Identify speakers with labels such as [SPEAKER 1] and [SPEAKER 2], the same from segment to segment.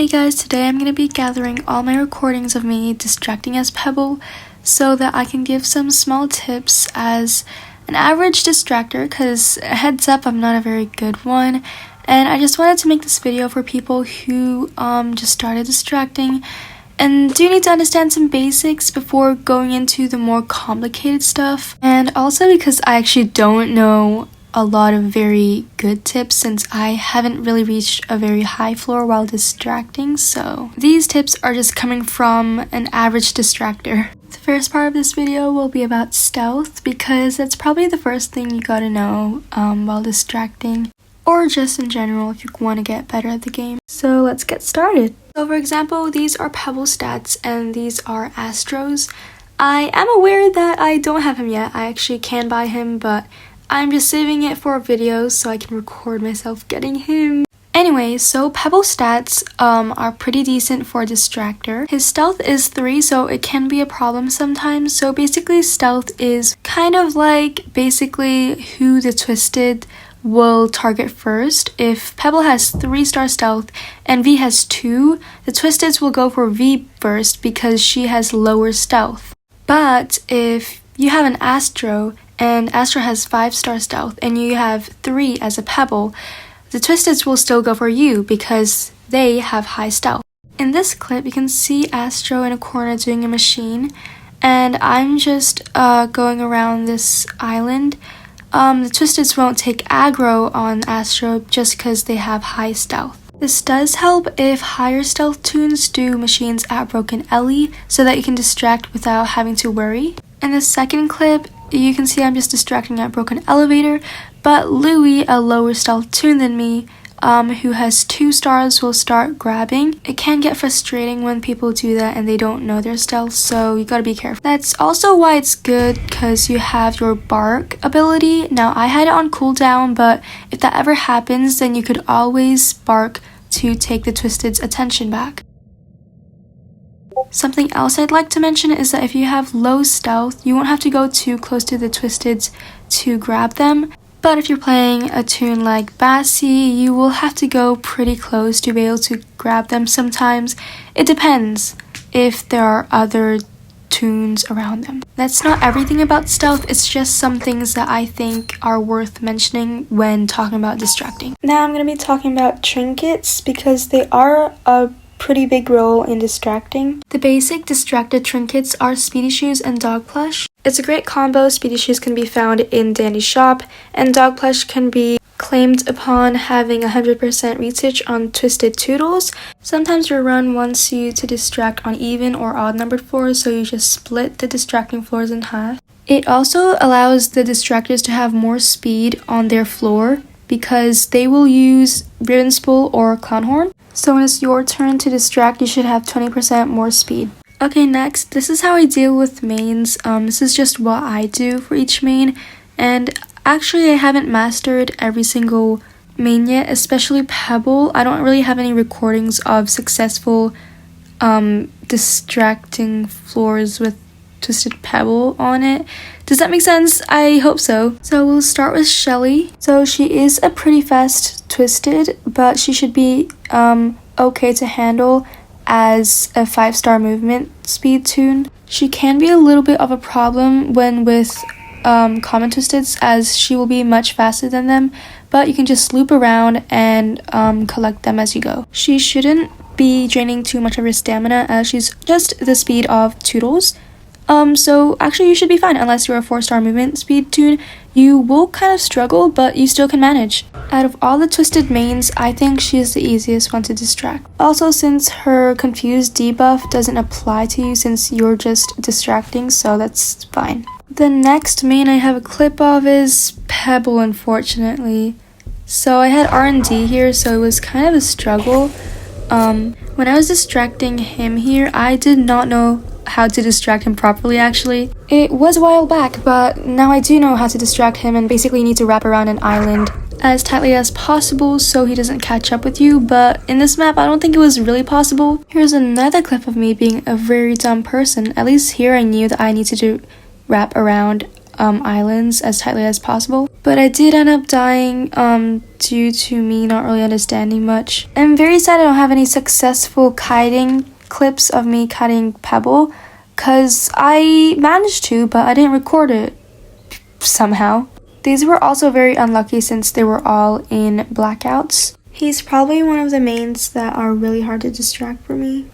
[SPEAKER 1] Hey guys, today I'm going to be gathering all my recordings of me distracting as Pebble so that I can give some small tips as an average distractor, because heads up, I'm not a very good one, and I just wanted to make this video for people who just started distracting and do need to understand some basics before going into the more complicated stuff, and also because I actually don't know a lot of very good tips since I haven't really reached a very high floor while distracting, so these tips are just coming from an average distractor. The first part of this video will be about stealth because that's probably the first thing you gotta know while distracting, or just in general if you want to get better at the game. So let's get started. So for example, these are Pebble stats and these are Astros. I am aware that I don't have him yet. I actually can buy him, but I'm just saving it for a video so I can record myself getting him. Anyway, so Pebble stats are pretty decent for a distractor. His stealth is 3, so it can be a problem sometimes. So basically stealth is kind of like basically who the Twisted will target first. If Pebble has 3-star stealth and V has 2, the Twisteds will go for V first because she has lower stealth. But if you have an Astro and Astro has 5-star stealth and you have 3 as a Pebble, the Twisteds will still go for you because they have high stealth. In this clip, you can see Astro in a corner doing a machine, and I'm just going around this island. The Twisteds won't take aggro on Astro just because they have high stealth. This does help if higher stealth toons do machines at Broken Ellie so that you can distract without having to worry. In the second clip, you can see I'm just distracting at Broken Elevator, but Louie, a lower stealth toon than me, who has 2 stars, will start grabbing. It can get frustrating when people do that and they don't know their stealth, so you gotta be careful. That's also why it's good because you have your bark ability. Now I had it on cooldown, but if that ever happens, then you could always bark to take the Twisted's attention back. Something else I'd like to mention is that if you have low stealth, you won't have to go too close to the Twisteds to grab them. But if you're playing a toon like Bassie, you will have to go pretty close to be able to grab them sometimes. It depends if there are other toons around them. That's not everything about stealth, it's just some things that I think are worth mentioning when talking about distracting. Now I'm going to be talking about trinkets because they are a pretty big role in distracting. The basic distracted trinkets are Speedy Shoes and Dog Plush. It's a great combo. Speedy Shoes can be found in Dandy's shop, and Dog Plush can be claimed upon having 100% research on Twisted Toodles. Sometimes your run wants you to distract on even or odd numbered floors, so you just split the distracting floors in half. It also allows the distractors to have more speed on their floor because they will use Ribbon Spool or Clown Horn. So when it's your turn to distract, you should have 20% more speed. Okay, next, this is how I deal with mains. This is just what I do for each main, and actually I haven't mastered every single main yet, especially Pebble. I don't really have any recordings of successful distracting floors with Twisted Pebble on it. Does that make sense? I hope so. So we'll start with Shelly. So she is a pretty fast Twisted, but she should be okay to handle as a 5-star movement speed toon. She can be a little bit of a problem when with common Twisteds, as she will be much faster than them, but you can just loop around and collect them as you go. She shouldn't be draining too much of her stamina as she's just the speed of Toodles. So actually you should be fine unless you're a 4-star movement speed toon. You will kind of struggle, but you still can manage. Out of all the Twisted mains, I think she is the easiest one to distract. Also, since her confused debuff doesn't apply to you since you're just distracting, so that's fine. The next main I have a clip of is Pebble, unfortunately. So I had R&D here, so it was kind of a struggle. When I was distracting him here, I did not know how to distract him properly actually. It was a while back, but now I do know how to distract him and basically need to wrap around an island as tightly as possible so he doesn't catch up with you, but in this map I don't think it was really possible. Here's another clip of me being a very dumb person. At least here I knew that I need to wrap around islands as tightly as possible. But I did end up dying due to me not really understanding much. I'm very sad I don't have any successful kiting clips of me kiting Pebble, because I managed to, but I didn't record it somehow. These were also very unlucky since they were all in blackouts. He's probably one of the mains that are really hard to distract for me.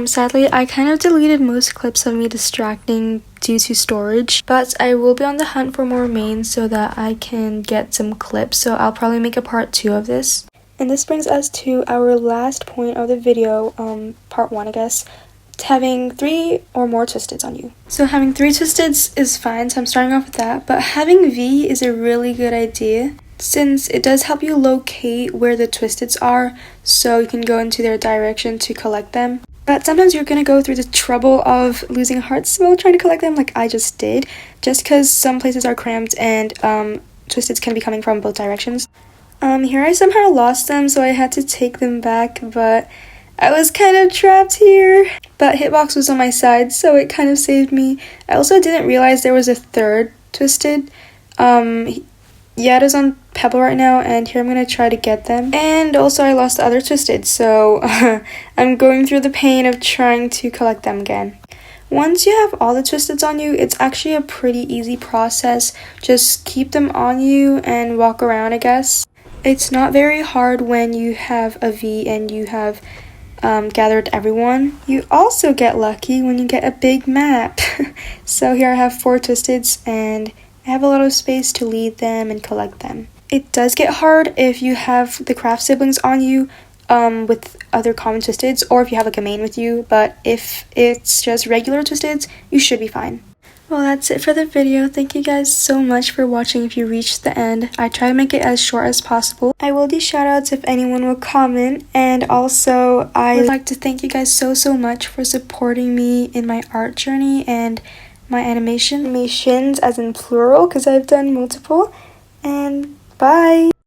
[SPEAKER 1] Sadly, I kind of deleted most clips of me distracting due to storage, but I will be on the hunt for more mains so that I can get some clips, so I'll probably make a part 2 of this. And this brings us to our last point of the video, part 1 I guess, having 3 or more twisteds on you. So having 3 twisteds is fine, so I'm starting off with that, but having V is a really good idea, since it does help you locate where the twisteds are, so you can go into their direction to collect them. But sometimes you're going to go through the trouble of losing hearts while trying to collect them, like I just did, just because some places are cramped and twisteds can be coming from both directions. Here I somehow lost them, so I had to take them back, but I was kind of trapped here. But Hitbox was on my side, so it kind of saved me. I also didn't realize there was a third twisted. Yeah, it is on Pebble right now, and here I'm going to try to get them. And also I lost the other twisted, so I'm going through the pain of trying to collect them again. Once you have all the twisteds on you, it's actually a pretty easy process. Just keep them on you and walk around, I guess. It's not very hard when you have a V and you have gathered everyone. You also get lucky when you get a big map. So here I have 4 twisteds and I have a lot of space to lead them and collect them. It does get hard if you have the craft siblings on you with other common twisteds, or if you have like a main with you, but if it's just regular twisteds, you should be fine. Well, that's it for the video. Thank you guys so much for watching if you reached the end. I try to make it as short as possible. I will do shoutouts if anyone will comment, and also I would like to thank you guys so much for supporting me in my art journey and my animations, as in plural, because I've done multiple, and bye!